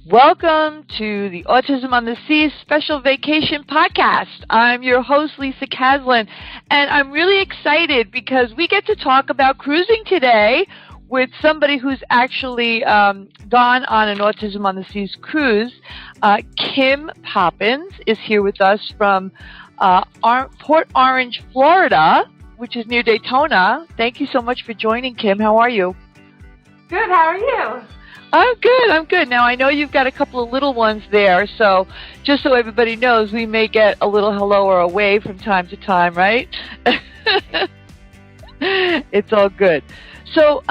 Welcome to the Autism on the Sea Special Vacation Podcast. I'm your host, Lisa Caslin, and I'm really excited because we get to talk about cruising today with somebody who's actually gone on an Autism on the Seas cruise. Kim Poppins is here with us from Port Orange, Florida, which is near Daytona. Thank you so much for joining, Kim. How are you? Good. How are you? I'm good. Now, I know you've got a couple of little ones there, so just so everybody knows, we may get a little hello or a wave from time to time, right? It's all good. So,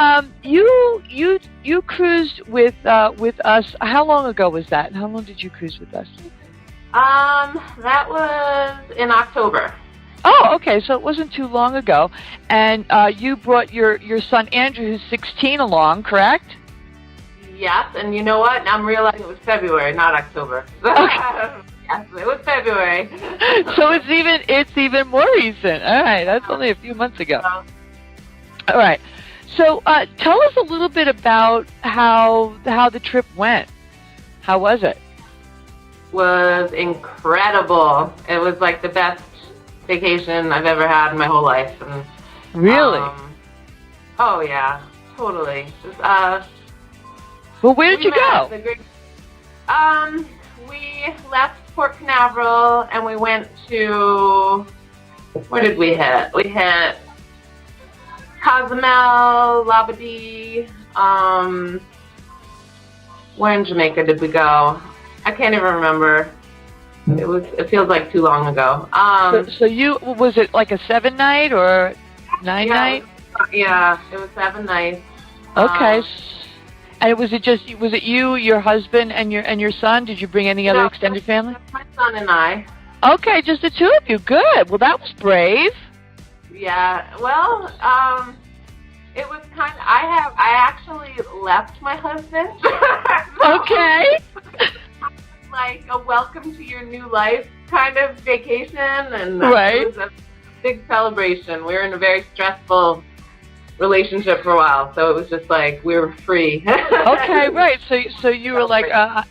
you cruised with us. How long ago was that? How long did you cruise with us? That was in October. Oh, okay. So it wasn't too long ago, and you brought your son Andrew, who's 16, along, correct? Yes, and you know what? I'm realizing it was February, not October. Okay. Yes, it was February. So it's even more recent. All right, that's only a few months ago. All right. So tell us a little bit about how the trip went. How was it? Was incredible. It was like the best vacation I've ever had in my whole life. And, really? Oh yeah, totally. Well, where did you go? We left Port Canaveral and we went to, where did we hit? We hit Cozumel, Labadee. Where in Jamaica did we go? I can't even remember. It feels like too long ago. So was it like a 7-night or 9-night? Yeah, it was 7 nights. Okay. And was it you, your husband, and your son? Did you bring any other extended family? My son and I. Okay, just the two of you. Good. Well, that was brave. Yeah. Well, it was kind of. I actually left my husband. Okay. Like a welcome to your new life kind of vacation, and right. It was a big celebration. We were in a very stressful relationship for a while, so it was just like we were free. Okay, right. So you were like,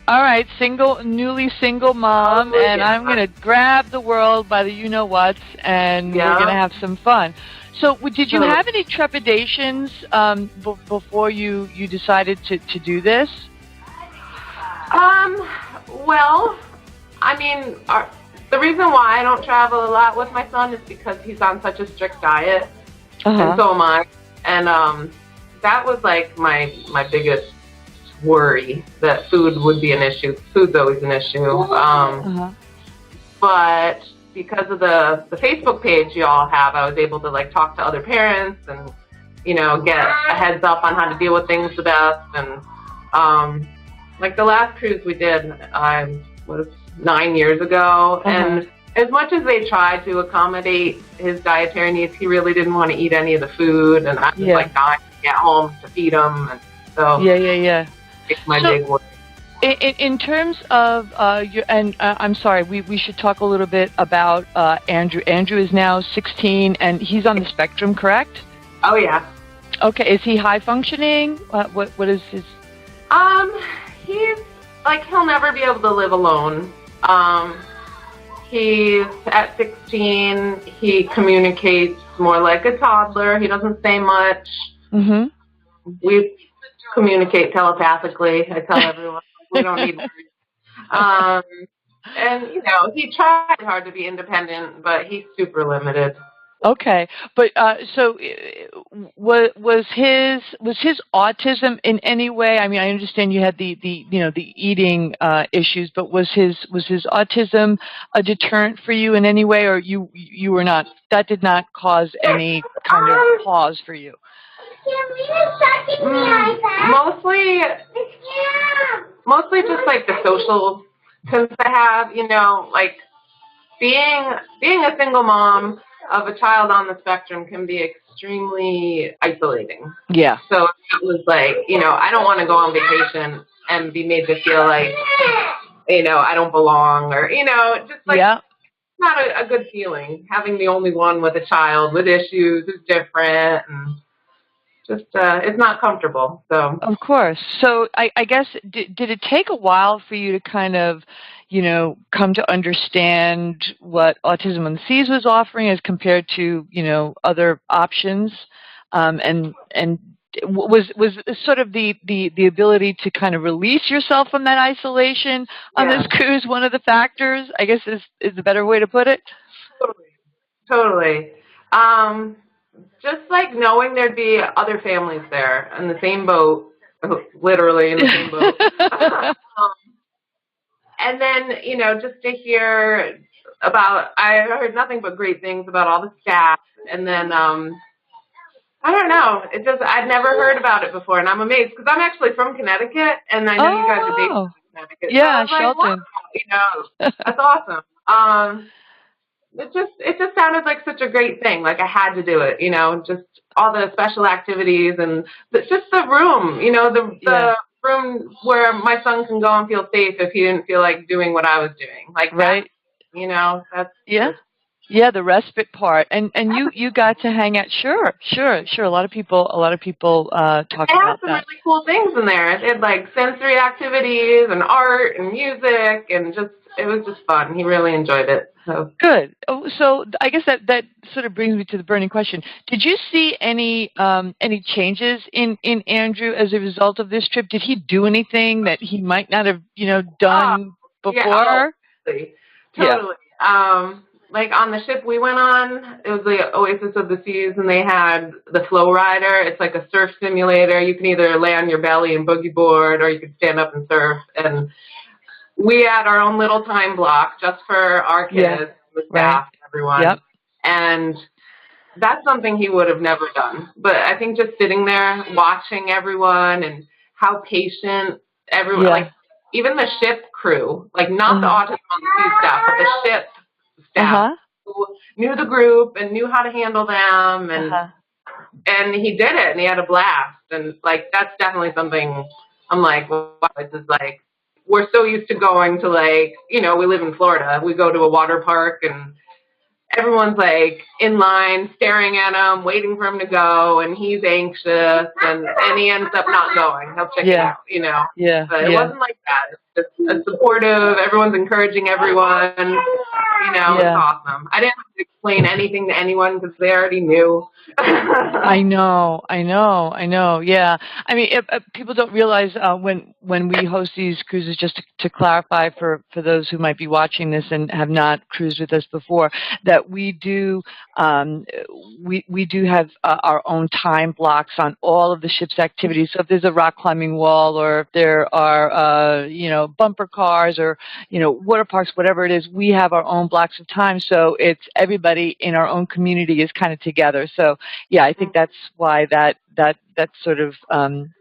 all right, newly single mom, and I'm gonna grab the world by the you-know-whats, and we're gonna have some fun. So, did you have any trepidations before you decided to do this? Well, I mean, the reason why I don't travel a lot with my son is because he's on such a strict diet, and so am I. And that was like my biggest worry, that food would be an issue. Food's always an issue. But because of the Facebook page you all have, I was able to like talk to other parents and, get a heads up on how to deal with things the best. And like the last cruise we did was 9 years ago. And as much as they tried to accommodate his dietary needs, he really didn't want to eat any of the food, and I was like dying to get home to feed him. And so it's my big worry. In terms of I'm sorry, we should talk a little bit about Andrew. Andrew is now 16, and he's on the spectrum, correct? Oh yeah. Okay, is he high functioning? What is his? He's like, he'll never be able to live alone. He's at 16. He communicates more like a toddler. He doesn't say much. We communicate telepathically. I tell everyone we don't need words. And he tried hard to be independent, but he's super limited. Okay, but so was his autism in any way? I mean, I understand you had the eating issues, but was his autism a deterrent for you in any way, or you were not? That did not cause any kind of pause for you. Mostly just like the social things I have. Like being a single mom of a child on the spectrum can be extremely isolating. Yeah. So it was like, I don't want to go on vacation and be made to feel like, I don't belong, or, just like, not a good feeling having the only one with a child with issues who's different, and it's not comfortable. So. Of course. So I guess, did it take a while for you to kind of, come to understand what Autism on the Seas was offering as compared to, other options? And was sort of the ability to kind of release yourself from that isolation on this cruise one of the factors, I guess is the better way to put it? Totally. Just like knowing there'd be other families there in the same boat, literally in the same boat. And then, just to hear I heard nothing but great things about all the staff. And then, I don't know, I'd never heard about it before. And I'm amazed because I'm actually from Connecticut and I know you guys are based in Connecticut. Yeah, so I was Shelton. like, wow, that's awesome. It just sounded like such a great thing. Like I had to do it, just all the special activities and just the room, the room where my son can go and feel safe if he didn't feel like doing what I was doing. Like right. That's Yeah, the respite part, and you got to hang out. Sure. A lot of people talk about that. They had some really cool things in there. They had like sensory activities and art and music, and it was just fun. He really enjoyed it. So good. So I guess that sort of brings me to the burning question. Did you see any changes in Andrew as a result of this trip? Did he do anything that he might not have done before? Yeah, totally. Yeah. Like on the ship we went on, it was the Oasis of the Seas, and they had the Flow Rider. It's like a surf simulator. You can either lay on your belly and boogie board, or you could stand up and surf. And we had our own little time block just for our kids, the staff, everyone. Yep. And that's something he would have never done. But I think just sitting there, watching everyone, and how patient everyone, like even the ship crew, like not the Autism on the Seas staff, but the ship staff who knew the group and knew how to handle them, and he did it, and he had a blast, and like that's definitely something I'm like, wow, this is like, we're so used to going to like, we live in Florida, we go to a water park and everyone's like in line staring at him, waiting for him to go, and he's anxious, and he ends up not going. He'll check it out, Yeah. But it wasn't like that. It's just supportive. Everyone's encouraging everyone. It's awesome. I didn't have to explain anything to anyone because they already knew. I know. Yeah. I mean, people don't realize when we host these cruises, just to clarify for those who might be watching this and have not cruised with us before, that we do we do have our own time blocks on all of the ship's activities. So if there's a rock climbing wall, or if there are bumper cars, or water parks, whatever it is, we have our own blocks of time. So it's everybody in our own community is kind of together. So yeah, I think that's why that sort of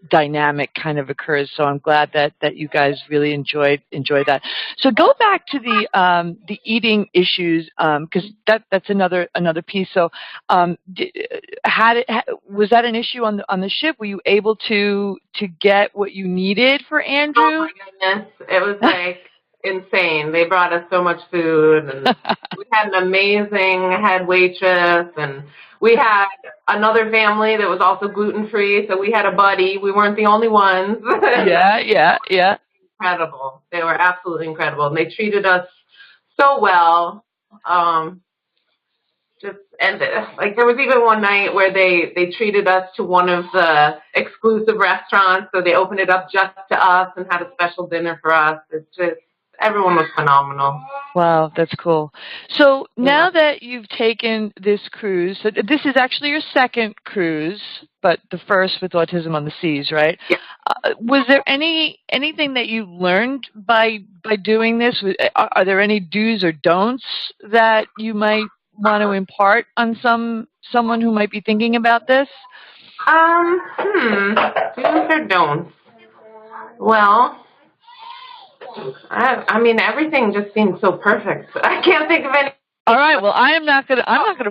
dynamic kind of occurs. So I'm glad that you guys really enjoyed that. So go back to the eating issues, because that's another piece. So was that an issue on the ship? Were you able to get what you needed for Andrew? Oh my goodness, it was like insane. They brought us so much food, and we had an amazing head waitress, and we had another family that was also gluten-free, so we had a buddy. We weren't the only ones. Yeah. Incredible. They were absolutely incredible, and they treated us so well. There was even one night where they treated us to one of the exclusive restaurants, so they opened it up just to us and had a special dinner for us. It's just, everyone was phenomenal. Wow, that's cool. So now that you've taken this cruise, so this is actually your second cruise, but the first with Autism on the Seas, right? Yeah. Was there anything that you learned by doing this? Are there any do's or don'ts that you might want to impart on someone who might be thinking about this? Do's or don'ts? Well, I mean, everything just seems so perfect. I can't think of any. All right. Well, I'm not gonna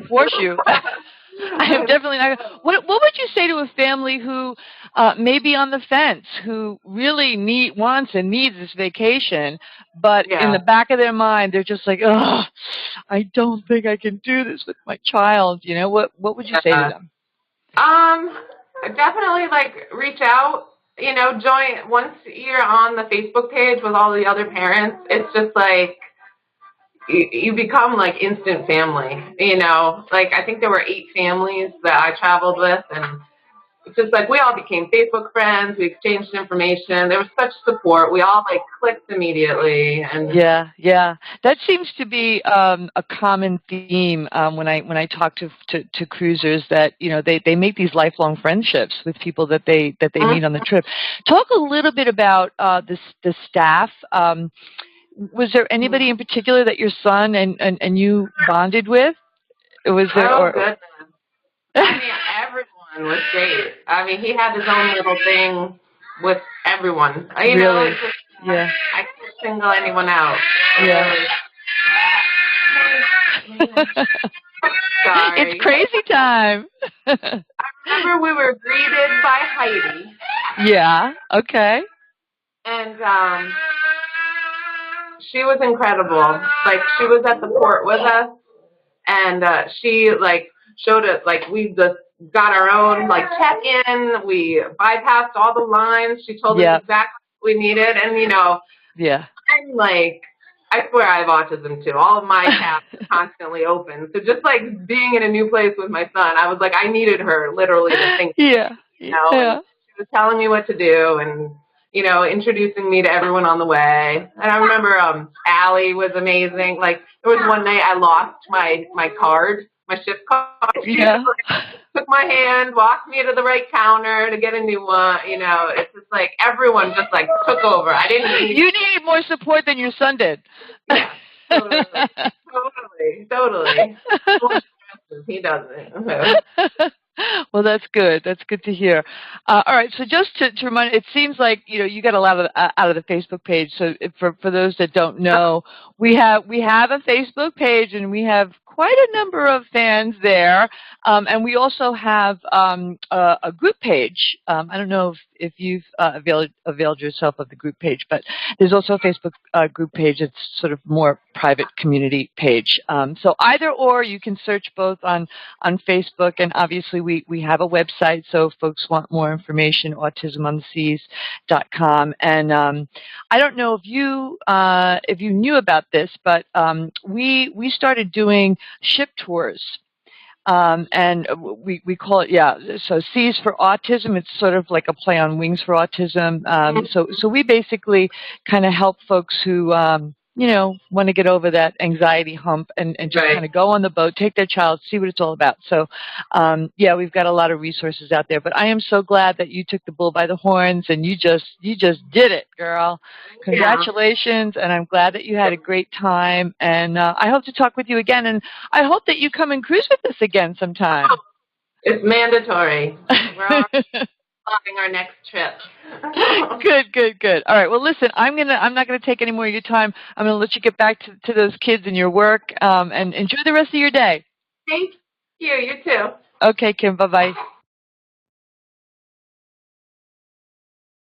force you. I am definitely not. What would you say to a family who may be on the fence, who really wants and needs this vacation, but in the back of their mind they're just like, oh, I don't think I can do this with my child. What would you say to them? definitely like reach out. You know, join once you're on the Facebook page with all the other parents. It's just like you become like instant family. You know, like I think there were 8 families that I traveled with, and it's just like we all became Facebook friends. We exchanged information. There was such support. We all like clicked immediately, and Yeah. That seems to be a common theme when I talk to cruisers that they make these lifelong friendships with people that they meet on the trip. Talk a little bit about the staff. Was there anybody in particular that your son and you bonded with? Was there oh or goodness, I mean everyone was great. I mean he had his own little thing with everyone. You know, really? it's just Yeah. I can't single anyone out. Yeah. It's Sorry. crazy time. Remember we were greeted by Heidi, Yeah. Okay. and she was incredible. Like she was at the port with us, and she like showed it. Like we just got our own like check-in. We bypassed all the lines. She told us exactly what we needed, and Yeah. I'm like. I swear I have autism too. All of my tabs are constantly open. So just like being in a new place with my son, I was like, I needed her literally to think. Yeah. And she was telling me what to do and, introducing me to everyone on the way. And I remember Allie was amazing. Like there was one night I lost my card, my shift card. She Yeah. took my hand, walked me to the right counter to get a new one. It's just like everyone just like took over. I didn't need You needed more support than your son did. Yeah. Totally. He doesn't. Well, that's good. That's good to hear. All right. So just to remind, it seems like you got a lot of out of the Facebook page. So for those that don't know, we have a Facebook page, and we have quite a number of fans there. And we also have a group page. I don't know if you've availed yourself of the group page, but there's also a Facebook group page. It's sort of more private community page. So either or, you can search both on Facebook, and obviously we have a website, so if folks want more information, autismontheseas.com. And I don't know if you knew about this, but we started doing ship tours. And we call it, so C's for autism. It's sort of like a play on wings for autism. So we basically kind of help folks who, want to get over that anxiety hump and just kind of go on the boat, take their child, see what it's all about. So, we've got a lot of resources out there, but I am so glad that you took the bull by the horns and you just did it, girl. Congratulations. And I'm glad that you had a great time. And I hope to talk with you again. And I hope that you come and cruise with us again sometime. It's mandatory. We're all planning our next trip. Good. All right. Well, listen, I'm not gonna take any more of your time. I'm gonna let you get back to those kids and your work, and enjoy the rest of your day. Thank you. You too. Okay, Kim. Bye-bye.